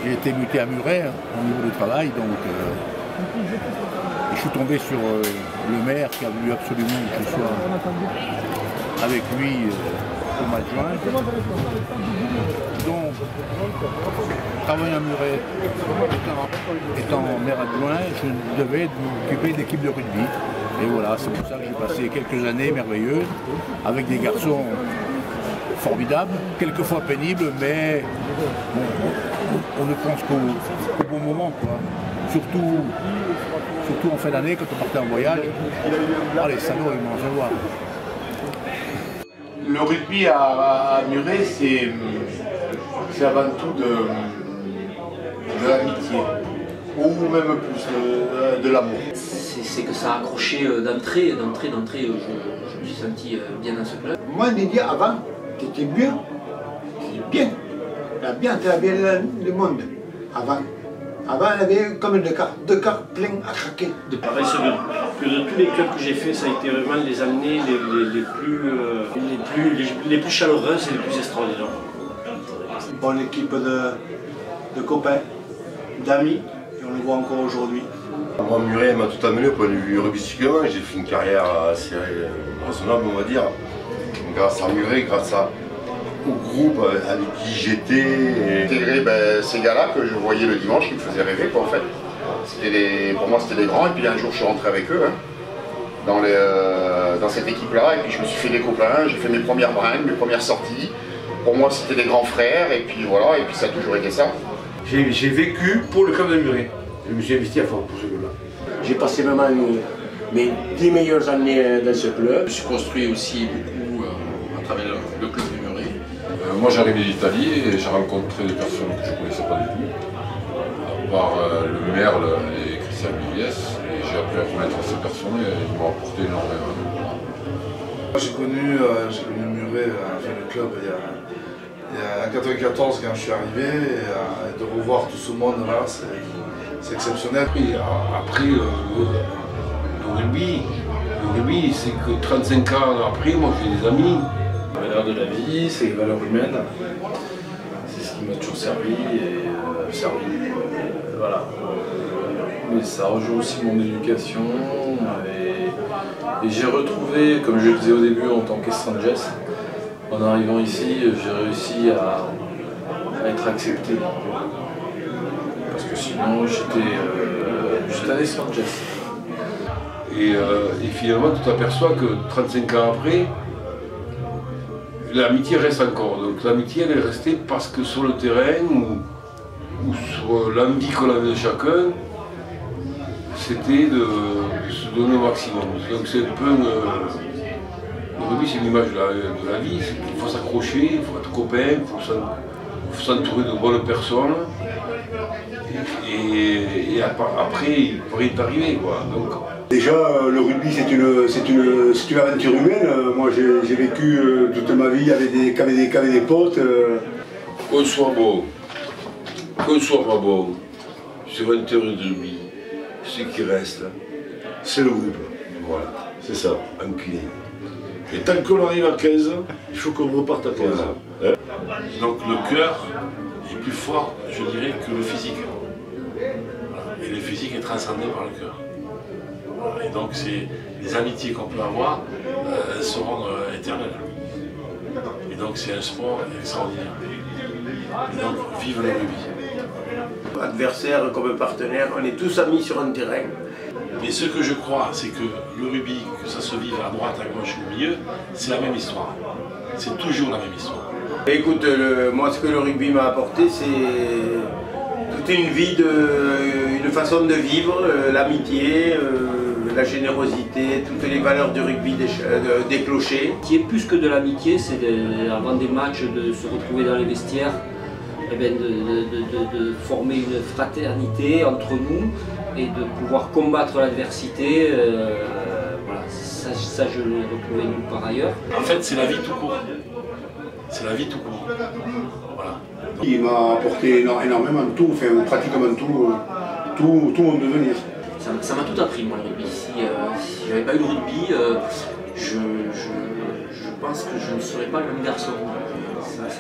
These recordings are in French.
J'ai été muté à Muret au niveau du travail, donc je suis tombé sur le maire qui a voulu absolument que je sois avec lui au mois de juin. Donc, travaillant à Muret, étant maire adjoint, je devais m'occuper de l'équipe de rugby. Et voilà, c'est pour ça que j'ai passé quelques années merveilleuses avec des garçons formidables, quelquefois pénibles, mais bon, on ne pense qu'au bon moment, quoi. Surtout en fin d'année, quand on partait en voyage. Oh, les salauds, ils mangent à voir. Le rugby à Muret, c'est avant tout de l'amitié, ou même plus de l'amour. C'est que ça a accroché d'entrée, je me suis senti bien dans ce club. Moi, Didier, avant, tu étais bien. Bien. Tu as bien le monde. Avant, il y avait comme deux cartes pleines à craquer. Pareil, que de tous les clubs que j'ai fait, ça a été vraiment les années les plus chaleureuses et les plus extraordinaires. Une bonne équipe de copains, d'amis, et on le voit encore aujourd'hui. Moi, Muret m'a tout amené au point de vue rugbystiquement. J'ai fait une carrière assez raisonnable, on va dire, grâce à Muret, grâce au groupe avec qui j'étais. Intégrer ces gars-là que je voyais le dimanche, qui me faisaient rêver, quoi, en fait. Pour moi, c'était des grands, et puis un jour, je suis rentré avec eux, dans cette équipe-là, et puis je me suis fait des copains, j'ai fait mes premières bringues, mes premières sorties. Pour moi, c'était des grands frères, et puis voilà, et puis ça a toujours été ça. J'ai vécu pour le club de Muret. Je me suis investi à fond pour ce club-là. J'ai passé vraiment mes 10 meilleures années dans ce club. Je suis construit aussi beaucoup à travers le club de Muret. Moi j'arrivais d'Italie et j'ai rencontré des personnes que je ne connaissais pas du tout, à part le maire et Christian Viviès, et j'ai appris à connaître ces personnes et ils m'ont apporté énormément. J'ai connu Muret, le club, il y a en 1994 quand je suis arrivé, et de revoir tout ce monde-là, c'est exceptionnel. Et après, le rugby, c'est que 35 ans après, moi j'ai des amis. Les valeurs de la vie, c'est les valeurs humaines. C'est ce qui m'a toujours servi et voilà. Mais ça rejoue aussi mon éducation et j'ai retrouvé, comme je le disais au début en tant qu'étranger, en arrivant ici, j'ai réussi à être accepté. Parce que sinon, j'étais un étranger. Et finalement, tu t'aperçois que 35 ans après, l'amitié reste encore. Donc l'amitié, elle est restée parce que sur le terrain ou sur l'envie qu'on avait de chacun, c'était de se donner au maximum. Donc c'est un peu le rugby, c'est une image de la vie. Il faut s'accrocher, il faut être copain, il faut s'entourer de bonnes personnes. Et après, il pourrait t'arriver, quoi. Donc, déjà, le rugby, c'est une aventure humaine. Moi, j'ai vécu toute ma vie avec des potes. Qu'on soit bon, qu'on soit pas bon, sur un terrain de rugby, ce qui reste, c'est le groupe. Voilà, c'est ça, enculé. Et tant qu'on arrive à 15, il faut qu'on reparte à 15. Hein? Donc le cœur est plus fort, je dirais, que le physique. Et le physique est transcendé par le cœur. Et donc les amitiés qu'on peut avoir seront éternelles. Et donc c'est un sport extraordinaire. Et donc vive le rugby. Adversaire comme partenaire, on est tous amis sur un terrain. Mais ce que je crois, c'est que le rugby, que ça se vive à droite, à gauche ou au milieu, c'est la même histoire. C'est toujours la même histoire. Écoute, moi ce que le rugby m'a apporté, c'est toute une vie, une façon de vivre, l'amitié, la générosité, toutes les valeurs du rugby déclochées. Ce qui est plus que de l'amitié, c'est avant des matchs de se retrouver dans les vestiaires, de former une fraternité entre nous et de pouvoir combattre l'adversité. Voilà, ça je l'ai retrouvé nulle part ailleurs. En fait, c'est la vie tout court. C'est la vie tout court. Voilà. Il m'a apporté énormément de tout, enfin pratiquement tout mon devenir. Ça m'a tout appris, moi, le rugby. Si j'avais pas eu le rugby, je pense que je ne serais pas le même garçon.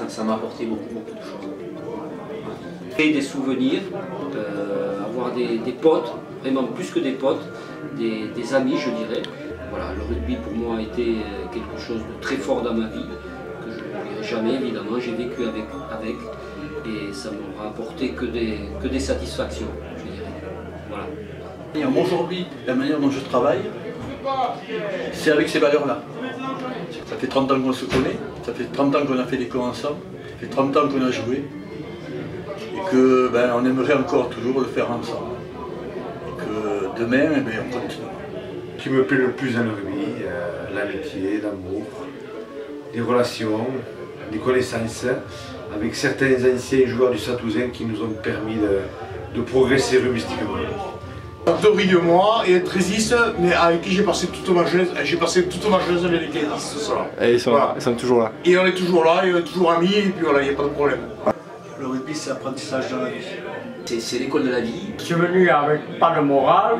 Ça m'a apporté beaucoup de choses. Créer des souvenirs, avoir des potes, vraiment plus que des potes, des amis, je dirais. Voilà, le rugby pour moi a été quelque chose de très fort dans ma vie, que je n'oublierai jamais, évidemment. J'ai vécu avec et ça m'aura apporté que des satisfactions, je dirais. Voilà. Aujourd'hui, la manière dont je travaille, c'est avec ces valeurs-là. Ça fait 30 ans qu'on se connaît, ça fait 30 ans qu'on a fait des cours ensemble, ça fait 30 ans qu'on a joué, et que on aimerait encore toujours le faire ensemble. Et que demain, on continue. Ce qui me plaît le plus dans le rugby, l'amitié, l'amour, les relations, les connaissances, avec certains anciens joueurs du Stade Toulousain qui nous ont permis de progresser rugbystiquement. De Rieux-Moi et Trésis, mais avec qui j'ai passé toute ma jeunesse. J'ai passé toute ma jeunesse avec les Trésis, c'est ça. Et ils sont toujours là. Et on est toujours là, et on est toujours amis, et puis voilà, il n'y a pas de problème. Le rugby, c'est l'apprentissage dans la vie. C'est l'école de la vie. Je suis venu avec pas le moral,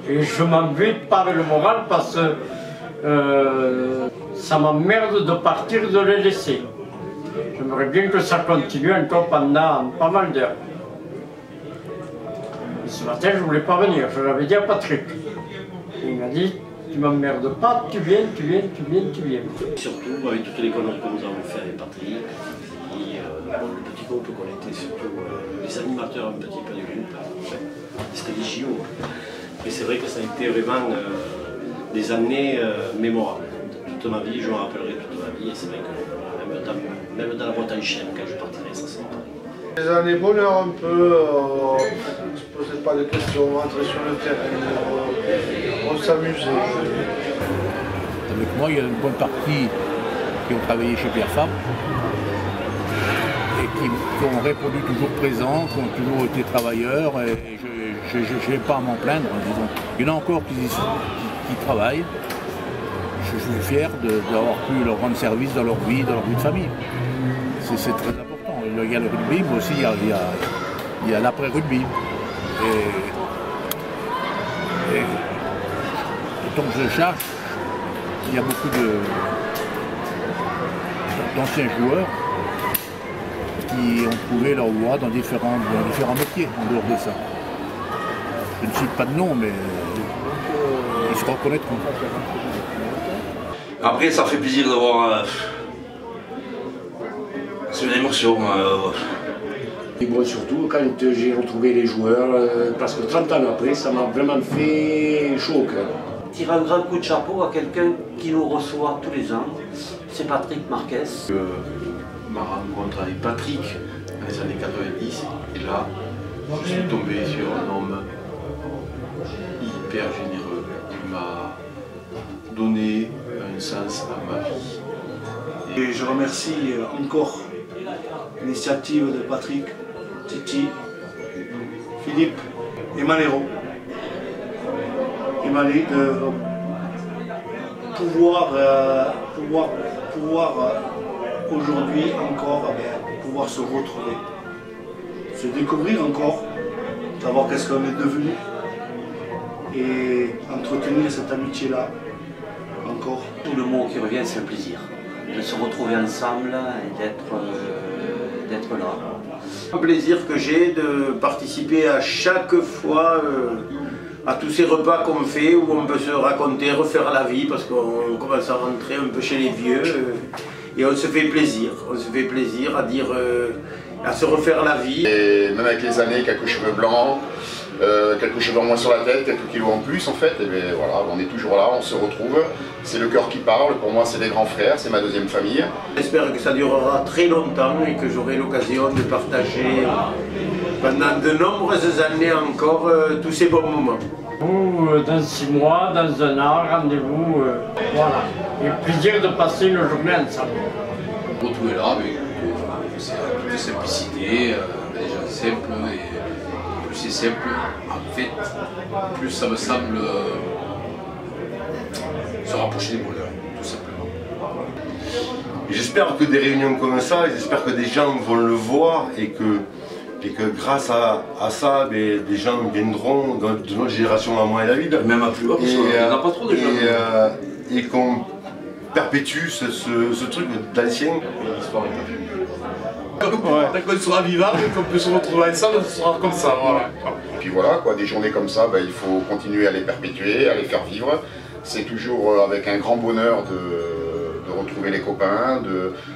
et je m'en vais pas avec le moral parce que ça m'emmerde de partir, de les laisser. J'aimerais bien que ça continue encore pendant pas mal d'heures. Ce matin, je ne voulais pas venir, je l'avais dit à Patrick. Il m'a dit, tu m'emmerdes pas, tu viens. Surtout avec toutes les conneries que nous avons fait avec Patrick, et le petit groupe qu'on était, surtout les animateurs un petit peu du groupe, c'était des JO. Mais c'est vrai que ça a été vraiment des années mémorables. Toute ma vie, je me rappellerai toute ma vie, et c'est vrai que même dans la boîte à chienne, quand je partirai, ça sera pareil. Les années bonheur un peu, on ne se posait pas de questions, on rentrait sur le terrain, on s'amusait. Avec moi, il y a une bonne partie qui ont travaillé chez Pierre Fabre et qui ont répondu toujours présents, qui ont toujours été travailleurs et je n'ai pas à m'en plaindre, disons. Il y en a encore qui travaillent. Je suis fier d'avoir pu leur rendre service dans leur vie de famille. C'est très important. Il y a le rugby, mais aussi il y a l'après-rugby. Et tant que je cherche, il y a beaucoup d'anciens joueurs qui ont trouvé leur voie dans différents métiers en dehors de ça. Je ne cite pas de nom, mais ils se reconnaîtront. Après, ça fait plaisir d'avoir... c'est une émotion. Et moi surtout, quand j'ai retrouvé les joueurs, parce que 30 ans après, ça m'a vraiment fait chaud au cœur. Tirer un grand coup de chapeau à quelqu'un qui nous reçoit tous les ans, c'est Patrick Marquez. Ma rencontre avec Patrick dans les années 90, et là, je suis tombé sur un homme hyper généreux qui m'a donné un sens à ma vie. Et je remercie encore l'initiative de Patrick, Titi, Philippe et Manero. Il m'a dit de pouvoir aujourd'hui encore pouvoir se retrouver, se découvrir encore, savoir qu'est-ce qu'on est devenu et entretenir cette amitié-là encore. Tout le mot qui revient, c'est le plaisir de se retrouver ensemble et d'être là. Un plaisir que j'ai de participer à chaque fois à tous ces repas qu'on fait où on peut se raconter, refaire la vie parce qu'on commence à rentrer un peu chez les vieux et on se fait plaisir à dire, à se refaire la vie. Et même avec les années, quelques cheveux blancs, quelques cheveux en moins sur la tête, quelques kilos en plus en fait, et bien voilà, on est toujours là, on se retrouve, c'est le cœur qui parle, pour moi c'est les grands frères, c'est ma deuxième famille. J'espère que ça durera très longtemps et que j'aurai l'occasion de partager pendant de nombreuses années encore tous ces bons moments. Dans 6 mois, dans un an, rendez-vous, voilà. Et plaisir de passer une journée ensemble. Retrouver là, mais c'est de simplicité, des gens simples, et plus c'est simple, en fait, plus ça me semble se rapprocher des voleurs, tout simplement. J'espère que des réunions comme ça, j'espère que des gens vont le voir et que grâce à ça, des gens viendront de notre génération à moi et David. Même à plus haut, parce qu'il n'y en a pas trop de gens. Et qu'on perpétue ce truc d'ancien. L'histoire est pas finie. Tant qu'on sera vivant et qu'on peut se retrouver ensemble, ce sera comme ça. Voilà. Et puis voilà, quoi, des journées comme ça, il faut continuer à les perpétuer, à les faire vivre. C'est toujours avec un grand bonheur de retrouver les copains.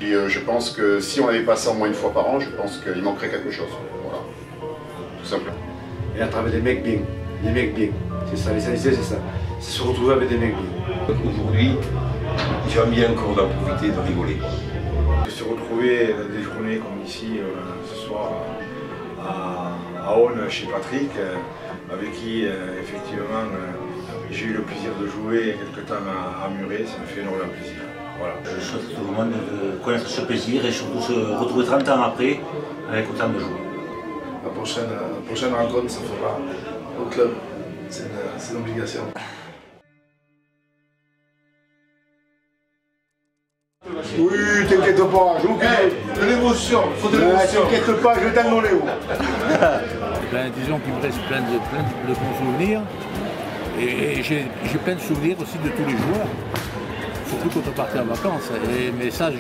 Et je pense que si on avait pas ça au moins une fois par an, je pense qu'il manquerait quelque chose. Voilà. Tout simplement. Et à travers des mecs bien. Des mecs bien. C'est ça, l'essentiel c'est ça. C'est se retrouver avec des mecs bien. Aujourd'hui, j'aime bien encore d'en profiter, de rigoler. De se retrouver des journées comme ici, ce soir, à Aune, chez Patrick, avec qui, effectivement, j'ai eu le plaisir de jouer il y a quelques temps à Muret, ça me fait énormément plaisir. Voilà. Je souhaite à tout le monde de connaître ce plaisir et surtout se retrouver 30 ans après avec autant de joie. La prochaine rencontre, ça fera au club. C'est une obligation. Oui, t'inquiète pas, je m'occupe. De l'émotion, faut de l'émotion. T'inquiète pas, je donne mon Léo. Disons qu'il me reste plein de bons souvenirs. Et j'ai plein de souvenirs aussi de tous les joueurs. Surtout quand on partait en vacances. Mais ça,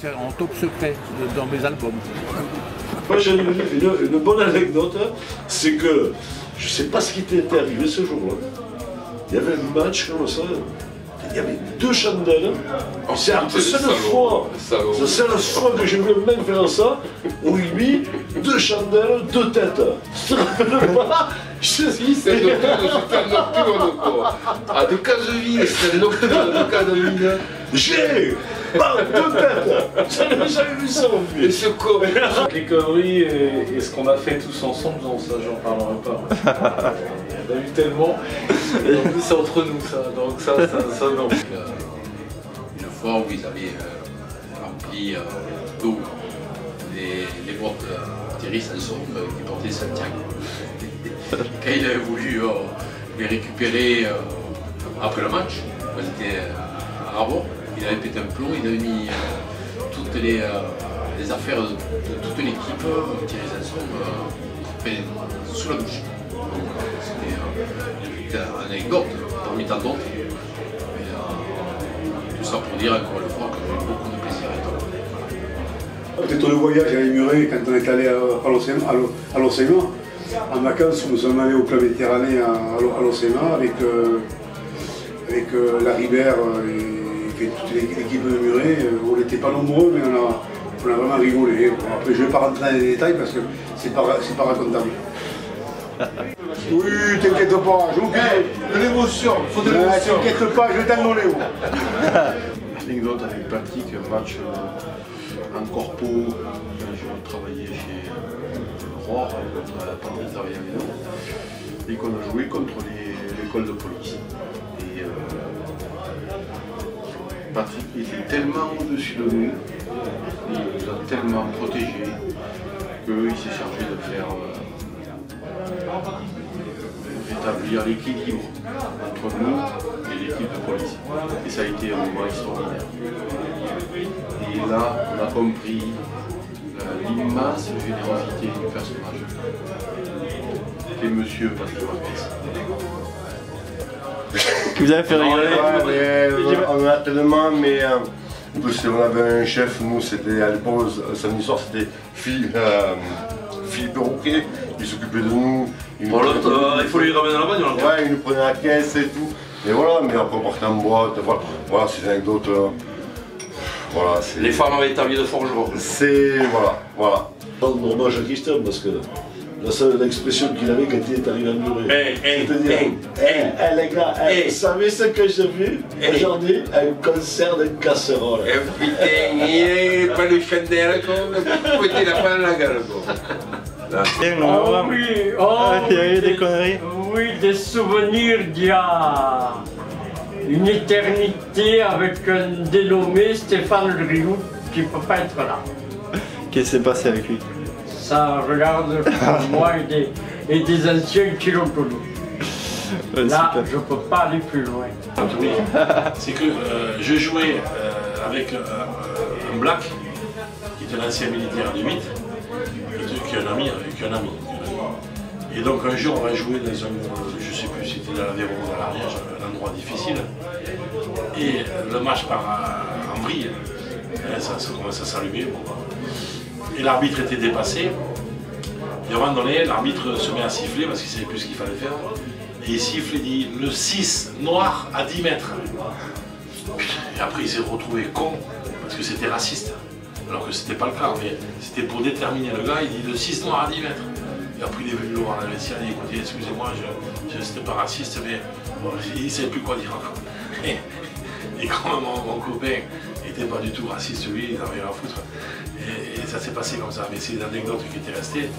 c'est en top secret dans mes albums. Moi j'ai une bonne anecdote, c'est que je ne sais pas ce qui t'était arrivé ce jour-là. Il y avait un match comme ça, il y avait 2 chandelles. C'est la seule fois que j'ai vu un mec faire ça, au rugby, 2 chandelles, 2 têtes. Je te rappelle pas. C'est un nocturne quoi. À de Caseville, c'est un nocturne de Caseville. J'ai 2 têtes. J'avais vu ça mon fils. Et ce con. Les conneries et ce qu'on a fait tous ensemble, non, ça j'en parlerai pas. On a eu tellement. Et en plus c'est entre nous ça, donc ça non. Une fois où ils avaient rempli d'eau les boîtes Thierry Sanson qui portait Santiago. Quand il avait voulu les récupérer après le match, quand il était à Rabord, il avait pété un plomb, il avait mis toutes les affaires de toute l'équipe, Thierry Sanson, sous la douche. C'était une anecdote parmi tant d'autres. Tout ça pour dire encore une fois que j'ai eu beaucoup de plaisir à être là. Peut-être le voyage à Muret quand on est allé à l'Océan. En vacances, nous sommes allés au club méditerranéen à l'Océan avec la Ribère et toute l'équipe de Muret. On n'était pas nombreux, mais on a vraiment rigolé. Après, je ne vais pas rentrer dans les détails parce que c'est pas racontable. Oui, t'inquiète pas, je m'occupe. De l'émotion, faut de l'émotion. T'inquiète pas, je donne mon Léo. Anecdote avec Patrick, un match en corpo, j'ai travaillé chez Roar, Patrick travaillait avec nous, et qu'on a joué contre l'école de police. Et Patrick était tellement au-dessus de nous, il nous a tellement protégés, qu'il s'est chargé de faire rétablir l'équilibre entre nous et l'équipe de police. Et ça a été un moment extraordinaire. Et là, on a compris l'immense générosité du personnage qui est monsieur Patrick Marquez. Vous avez fait rigoler. On a tellement, mais on avait un chef, nous c'était à l'époque, samedi soir, c'était Philippe Roquet, il s'occupait de nous. Il faut lui ramener la bagnole. Ouais, il nous prenait la caisse et tout. Mais voilà, mais après on partait en boîte, voilà, c'est une anecdote. Voilà, les femmes avaient établi de forgeron. C'est, voilà. Rendre hommage à Christian parce que la seule expression qu'il avait quand il est arrivé à Muret. Les gars, vous savez ce que j'ai vu aujourd'hui? Un concert de casserole. Putain, il n'y a pas de chandelle, vous mettez la fin à la gueule. Ah oui, il y a eu des conneries. Oui, des souvenirs d'il y a une éternité avec un dénommé Stéphane Rioux qui ne peut pas être là. Qu'est-ce qui s'est passé avec lui? Ça regarde moi et des anciens qui l'ont connu. Ouais, là, super. je ne peux pas aller plus loin. C'est que je jouais avec un black, qui était l'ancien militaire de 8, qui est un ami avec un ami. Et donc un jour on va jouer dans un, je sais plus si c'était dans l'Aveyron ou dans l'Ariège, un endroit difficile. Et le match part en vrille. Ça commence à s'allumer. Et l'arbitre était dépassé. Et à un moment donné, l'arbitre se met à siffler parce qu'il ne savait plus ce qu'il fallait faire. Et il siffle et dit le 6 noir à 10 mètres. Et après il s'est retrouvé con parce que c'était raciste. Alors que c'était pas le cas, mais c'était pour déterminer le gars, il dit le 6 noir à 10 mètres. Et après il est venu le voir à la vestiaire, il dit écoutez, excusez-moi, c'était pas raciste, mais bon, il ne savait plus quoi dire encore. Et quand mon copain n'était pas du tout raciste, lui, il n'avait rien à foutre. Et ça s'est passé comme ça, mais c'est une anecdote qui était restée.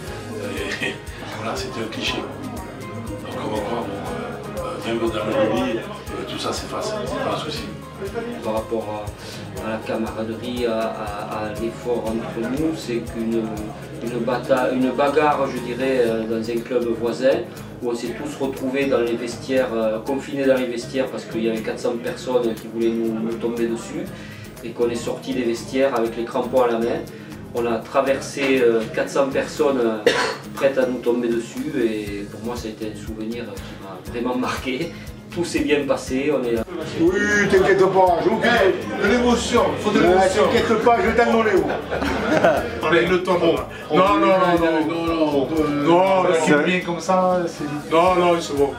Et voilà, c'était un cliché. Donc on va voir, même dans le rugby, tout ça s'efface, c'est pas un souci. Par rapport à la camaraderie, à l'effort entre nous, c'est une bagarre, je dirais, dans un club voisin, où on s'est tous retrouvés dans les vestiaires, confinés dans les vestiaires parce qu'il y avait 400 personnes qui voulaient nous tomber dessus, et qu'on est sortis des vestiaires avec les crampons à la main. On a traversé 400 personnes prêtes à nous tomber dessus, et pour moi ça a été un souvenir qui m'a vraiment marqué. Tout s'est bien passé, on est là. Oui, t'inquiète pas, j'ai aucune... De l'émotion, il faut de l'émotion. T'inquiète pas, je t'aime dans les hauts. Avec le tambour. Non, c'est bien comme ça, c'est... Non, c'est bon.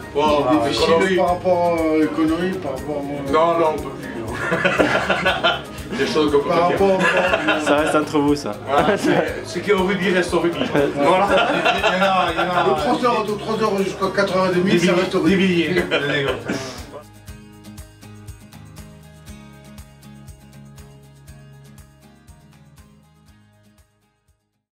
Difficile par rapport aux conneries, par rapport à... Non, on peut plus. Des choses comme par rapport... Ça reste entre vous, ça. Voilà, ce qui est au rugby reste au rugby. Voilà. Il y en a de 3h jusqu'à 4h30, ça reste au rugby. Des milliers.